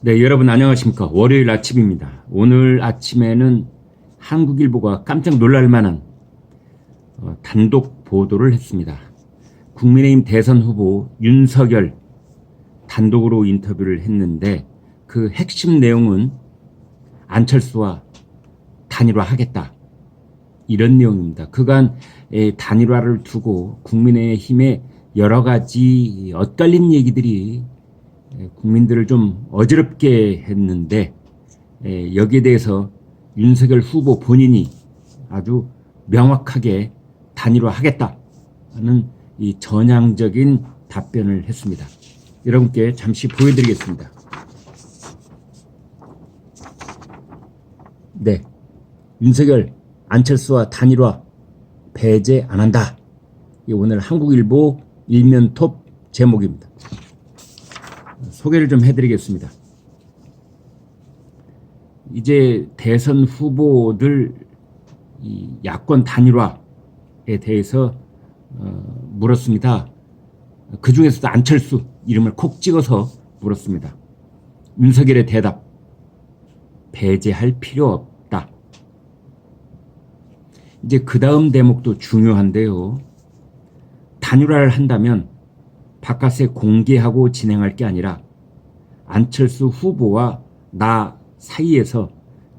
네, 여러분 안녕하십니까. 월요일 아침입니다. 오늘 아침에는 한국일보가 깜짝 놀랄 만한 단독 보도를 했습니다. 국민의힘 대선 후보 윤석열 단독으로 인터뷰를 했는데 그 핵심 내용은 안철수와 단일화하겠다, 이런 내용입니다. 그간 단일화를 두고 국민의힘의 여러 가지 엇갈린 얘기들이 국민들을 좀 어지럽게 했는데, 여기에 대해서 윤석열 후보 본인이 아주 명확하게 단일화하겠다는 이 전향적인 답변을 했습니다. 여러분께 잠시 보여드리겠습니다. 네, 윤석열 안철수와 단일화 배제 안 한다. 오늘 한국일보 일면 톱 제목입니다. 소개를 좀 해드리겠습니다. 이제 대선 후보들 이 야권 단일화에 대해서 물었습니다. 그 중에서도 안철수 이름을 콕 찍어서 물었습니다. 윤석열의 대답: 배제할 필요 없다. 이제 그 다음 대목도 중요한데요. 단일화를 한다면 바깥에 공개하고 진행할 게 아니라 안철수 후보와 나 사이에서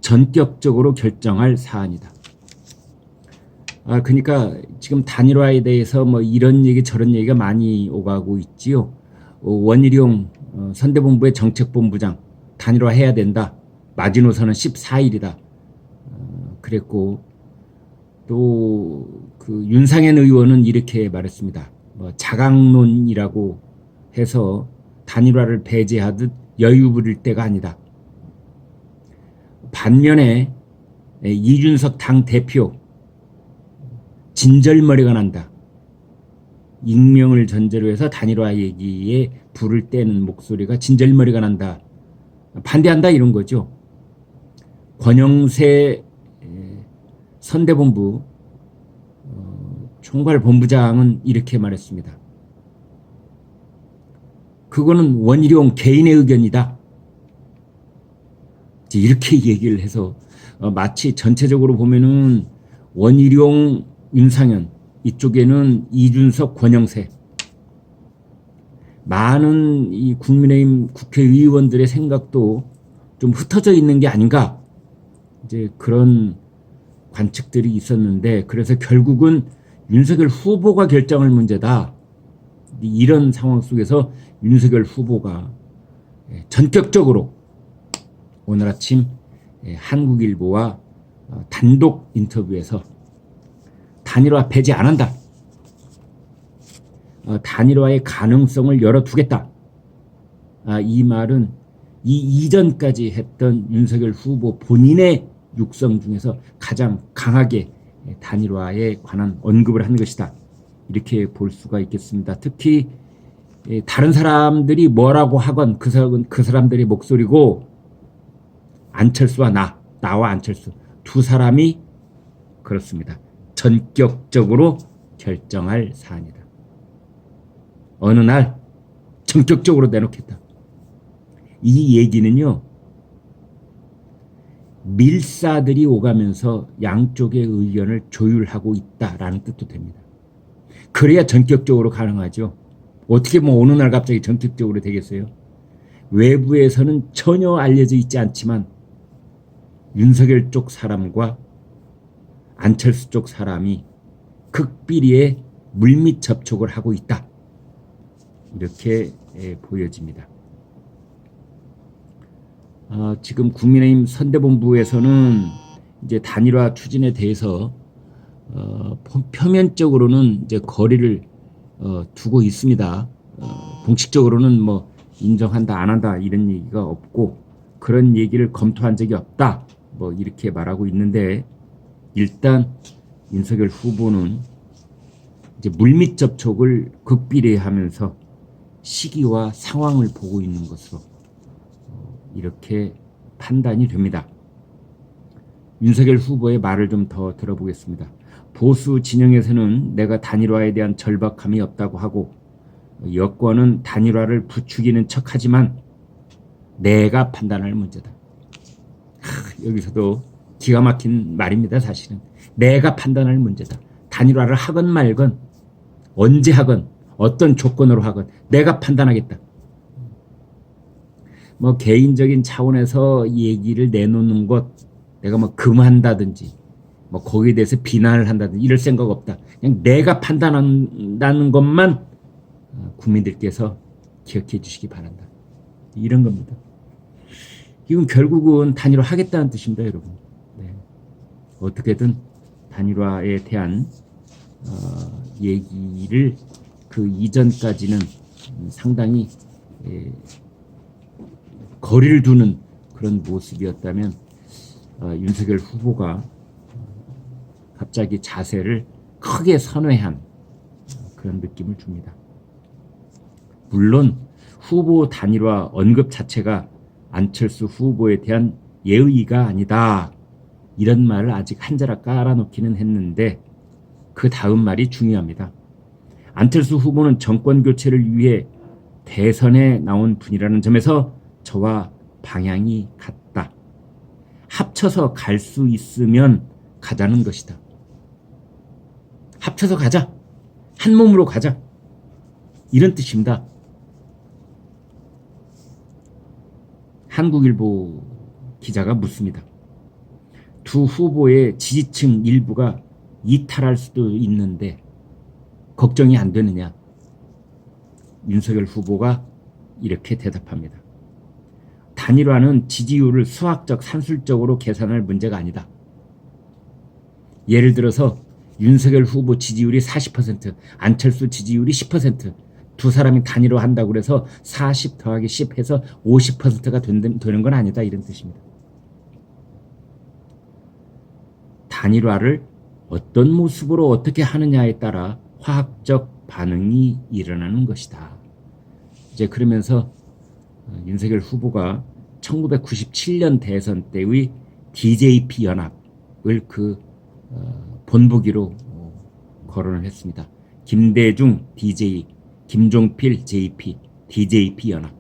전격적으로 결정할 사안이다. 그러니까 지금 단일화에 대해서 뭐 이런 얘기 저런 얘기가 많이 오가고 있지요. 원희룡 선대본부의 정책본부장 단일화해야 된다. 마지노선은 14일이다. 그랬고 또 그 윤상현 의원은 이렇게 말했습니다. 자강론이라고 해서 단일화를 배제하듯 여유 부릴 때가 아니다. 반면에 이준석 당대표 진절머리가 난다. 익명을 전제로 해서 단일화 얘기에 불을 떼는 목소리가 진절머리가 난다. 반대한다, 이런 거죠. 권영세 선대본부 총괄본부장은 이렇게 말했습니다. 그거는 원희룡 개인의 의견이다. 이렇게 얘기를 해서 마치 전체적으로 보면은 원희룡, 윤상현, 이쪽에는 이준석, 권영세, 많은 이 국민의힘 국회의원들의 생각도 좀 흩어져 있는 게 아닌가, 이제 그런 관측들이 있었는데, 그래서 결국은 윤석열 후보가 결정할 문제다. 이런 상황 속에서 윤석열 후보가 전격적으로 오늘 아침 한국일보와 단독 인터뷰에서 단일화 배제 안 한다. 단일화의 가능성을 열어두겠다. 이 말은 이 이전까지 했던 윤석열 후보 본인의 육성 중에서 가장 강하게 단일화에 관한 언급을 한 것이다. 이렇게 볼 수가 있겠습니다. 특히 다른 사람들이 뭐라고 하건 그 사람들의 목소리고, 안철수와 나와 안철수 두 사람이 그렇습니다. 전격적으로 결정할 사안이다. 어느 날 전격적으로 내놓겠다. 이 얘기는요, 밀사들이 오가면서 양쪽의 의견을 조율하고 있다라는 뜻도 됩니다. 그래야 전격적으로 가능하죠. 어떻게 뭐 어느 날 갑자기 전격적으로 되겠어요? 외부에서는 전혀 알려져 있지 않지만 윤석열 쪽 사람과 안철수 쪽 사람이 극비리에 물밑 접촉을 하고 있다. 이렇게 보여집니다. 지금 국민의힘 선대본부에서는 이제 단일화 추진에 대해서 표면적으로는 이제 거리를 두고 있습니다. 공식적으로는 뭐 인정한다 안 한다 이런 얘기가 없고, 그런 얘기를 검토한 적이 없다, 뭐 이렇게 말하고 있는데, 일단 윤석열 후보는 이제 물밑 접촉을 극비리하면서 시기와 상황을 보고 있는 것으로 이렇게 판단이 됩니다. 윤석열 후보의 말을 좀 더 들어보겠습니다. 보수 진영에서는 내가 단일화에 대한 절박함이 없다고 하고, 여권은 단일화를 부추기는 척하지만 내가 판단할 문제다. 여기서도 기가 막힌 말입니다. 사실은 내가 판단할 문제다. 단일화를 하건 말건 언제 하건 어떤 조건으로 하건 내가 판단하겠다. 뭐 개인적인 차원에서 얘기를 내놓는 것 내가 뭐 금한다든지 뭐 거기에 대해서 비난을 한다든지 이럴 생각 없다. 그냥 내가 판단한다는 것만 국민들께서 기억해 주시기 바란다. 이런 겁니다. 이건 결국은 단일화 하겠다는 뜻입니다, 여러분. 네. 어떻게든 단일화에 대한 얘기를 그 이전까지는 상당히 거리를 두는 그런 모습이었다면 윤석열 후보가 갑자기 자세를 크게 선회한 그런 느낌을 줍니다. 물론 후보 단일화 언급 자체가 안철수 후보에 대한 예의가 아니다. 이런 말을 아직 한 자락 깔아놓기는 했는데 그 다음 말이 중요합니다. 안철수 후보는 정권 교체를 위해 대선에 나온 분이라는 점에서 저와 방향이 같다. 합쳐서 갈 수 있으면 가자는 것이다. 합쳐서 가자. 한 몸으로 가자. 이런 뜻입니다. 한국일보 기자가 묻습니다. 두 후보의 지지층 일부가 이탈할 수도 있는데 걱정이 안 되느냐? 윤석열 후보가 이렇게 대답합니다. 단일화는 지지율을 수학적, 산술적으로 계산할 문제가 아니다. 예를 들어서 윤석열 후보 지지율이 40%, 안철수 지지율이 10%, 두 사람이 단일화 한다고 해서 40 더하기 10 해서 50%가 되는 건 아니다. 이런 뜻입니다. 단일화를 어떤 모습으로 어떻게 하느냐에 따라 화학적 반응이 일어나는 것이다. 이제 그러면서 윤석열 후보가 1997년 대선 때의 DJP 연합을 그 본보기로 거론을 했습니다. 김대중 DJ, 김종필 JP, DJP 연합.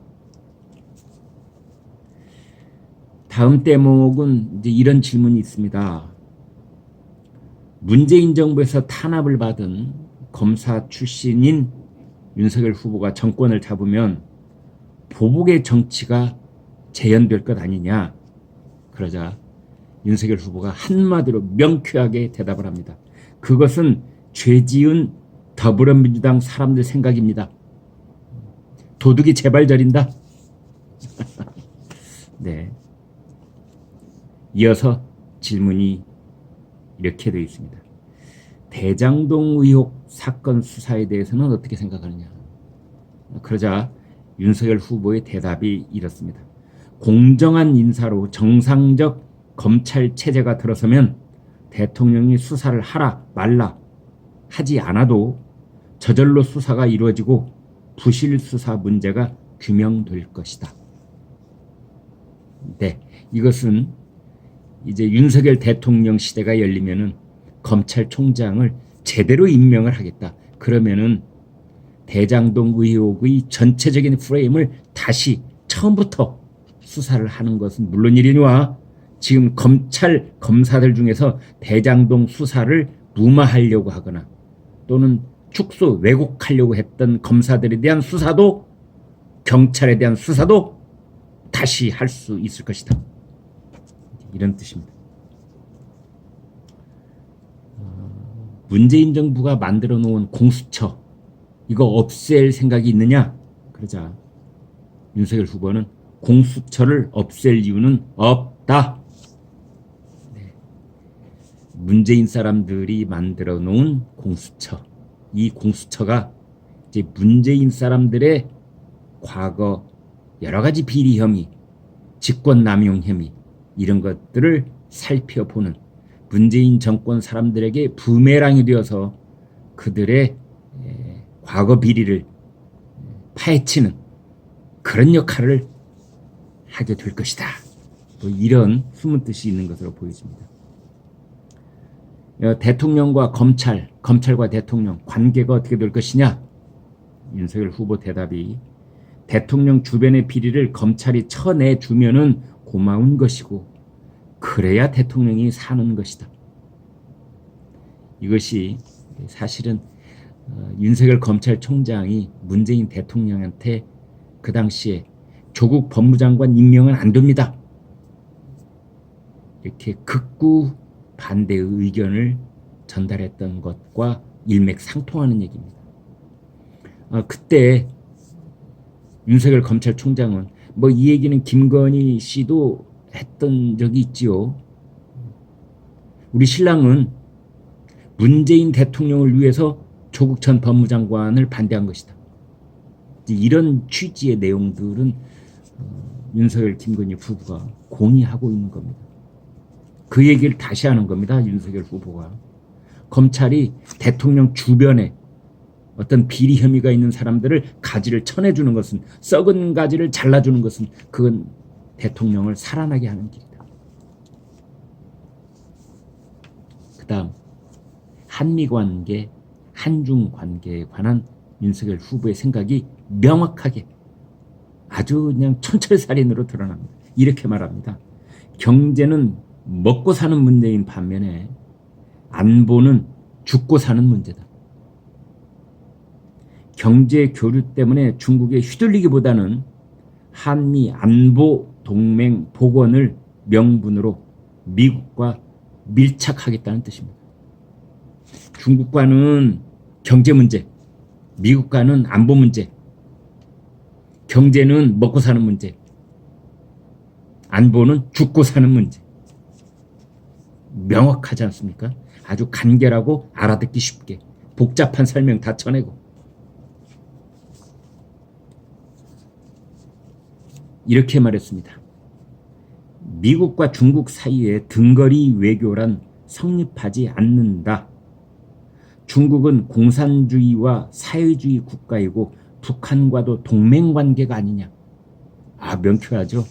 다음 대목은 이제 이런 질문이 있습니다. 문재인 정부에서 탄압을 받은 검사 출신인 윤석열 후보가 정권을 잡으면 보복의 정치가 재현될 것 아니냐. 그러자 윤석열 후보가 한마디로 명쾌하게 대답을 합니다. 그것은 죄 지은 더불어민주당 사람들 생각입니다. 도둑이 제발 저린다. 네. 이어서 질문이 이렇게 되어 있습니다. 대장동 의혹 사건 수사에 대해서는 어떻게 생각하느냐. 그러자 윤석열 후보의 대답이 이렇습니다. 공정한 인사로 정상적 검찰 체제가 들어서면 대통령이 수사를 하라 말라 하지 않아도 저절로 수사가 이루어지고 부실 수사 문제가 규명될 것이다. 네, 이것은 이제 윤석열 대통령 시대가 열리면은 검찰총장을 제대로 임명을 하겠다. 그러면은 대장동 의혹의 전체적인 프레임을 다시 처음부터 수사를 하는 것은 물론이니와 지금 검찰 검사들 중에서 대장동 수사를 무마하려고 하거나 또는 축소 왜곡하려고 했던 검사들에 대한 수사도 경찰에 대한 수사도 다시 할 수 있을 것이다. 이런 뜻입니다. 문재인 정부가 만들어 놓은 공수처 이거 없앨 생각이 있느냐? 그러자 윤석열 후보는 공수처를 없앨 이유는 없다. 네. 문재인 사람들이 만들어 놓은 공수처 이 공수처가 이제 문재인 사람들의 과거 여러 가지 비리 혐의, 직권남용 혐의 이런 것들을 살펴보는 문재인 정권 사람들에게 부메랑이 되어서 그들의 과거 비리를 파헤치는 그런 역할을 하게 될 것이다. 뭐 이런 숨은 뜻이 있는 것으로 보여집니다. 대통령과 검찰, 검찰과 대통령 관계가 어떻게 될 것이냐? 윤석열 후보 대답이 대통령 주변의 비리를 검찰이 쳐내주면은 고마운 것이고 그래야 대통령이 사는 것이다. 이것이 사실은 윤석열 검찰총장이 문재인 대통령한테 그 당시에 조국 법무장관 임명은 안 됩니다. 이렇게 극구 반대의 의견을 전달했던 것과 일맥상통하는 얘기입니다. 그때 윤석열 검찰총장은 뭐 이 얘기는 김건희 씨도 했던 적이 있지요. 우리 신랑은 문재인 대통령을 위해서 조국 전 법무장관을 반대한 것이다. 이런 취지의 내용들은 윤석열 김건희 부부가 공유하고 있는 겁니다. 그 얘기를 다시 하는 겁니다. 윤석열 후보가. 검찰이 대통령 주변에 어떤 비리 혐의가 있는 사람들을 가지를 쳐내주는 것은, 썩은 가지를 잘라주는 것은 그건 대통령을 살아나게 하는 길이다. 그 다음 한미관계, 한중관계에 관한 윤석열 후보의 생각이 명확하게 아주 그냥 촌철살인으로 드러납니다. 이렇게 말합니다. 경제는 먹고 사는 문제인 반면에 안보는 죽고 사는 문제다. 경제 교류 때문에 중국에 휘둘리기보다는 한미 안보 동맹 복원을 명분으로 미국과 밀착하겠다는 뜻입니다. 중국과는 경제 문제, 미국과는 안보 문제, 경제는 먹고 사는 문제, 안보는 죽고 사는 문제. 명확하지 않습니까? 아주 간결하고 알아듣기 쉽게 복잡한 설명 다 쳐내고. 이렇게 말했습니다. 미국과 중국 사이에 등거리 외교란 성립하지 않는다. 중국은 공산주의와 사회주의 국가이고 북한과도 동맹관계가 아니냐. 명쾌하죠.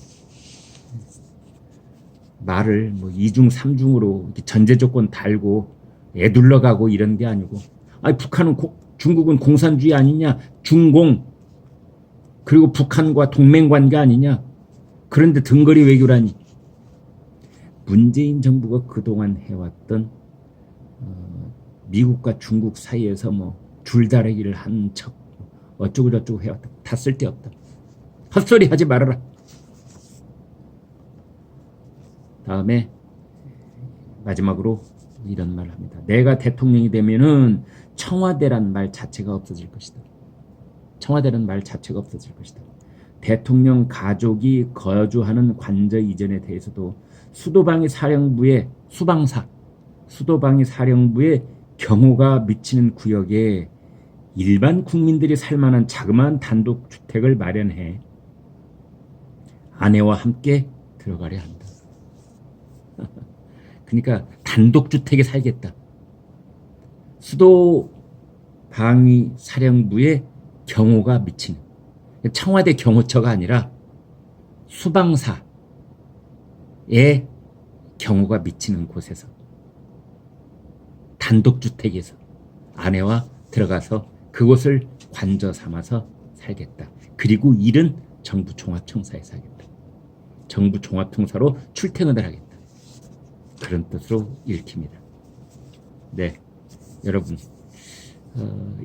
말을 뭐 2중 3중으로 전제조건 달고 애둘러가고 이런 게 아니고, 북한은 중국은 공산주의 아니냐, 중공, 그리고 북한과 동맹관계 아니냐, 그런데 등거리 외교라니. 문재인 정부가 그동안 해왔던 미국과 중국 사이에서 뭐 줄다리기를 한 척 어쩌고 저쩌고 해왔다. 다 쓸데없다. 헛소리 하지 말아라. 다음에 마지막으로 이런 말을 합니다. 내가 대통령이 되면은 청와대란 말 자체가 없어질 것이다. 청와대란 말 자체가 없어질 것이다. 대통령 가족이 거주하는 관저 이전에 대해서도 수도방위 사령부의 경호가 미치는 구역에 일반 국민들이 살만한 자그마한 단독주택을 마련해 아내와 함께 들어가려 한다. 그러니까 단독주택에 살겠다. 수도방위 사령부의 경호가 미치는, 청와대 경호처가 아니라 수방사의 경호가 미치는 곳에서 단독주택에서 아내와 들어가서 그곳을 관저 삼아서 살겠다. 그리고 일은 정부 종합청사에서 하겠다. 정부 종합청사로 출퇴근을 하겠다. 그런 뜻으로 읽힙니다. 네, 여러분,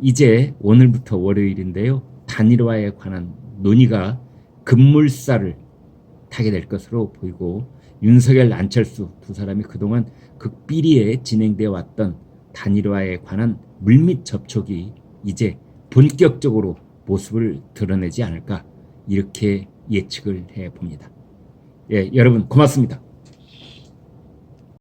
이제 오늘부터 월요일인데요. 단일화에 관한 논의가 급물살을 타게 될 것으로 보이고, 윤석열, 안철수 두 사람이 그동안 극비리에 진행되어 왔던 단일화에 관한 물밑 접촉이 이제 본격적으로 모습을 드러내지 않을까, 이렇게 예측을 해봅니다. 예, 여러분 고맙습니다.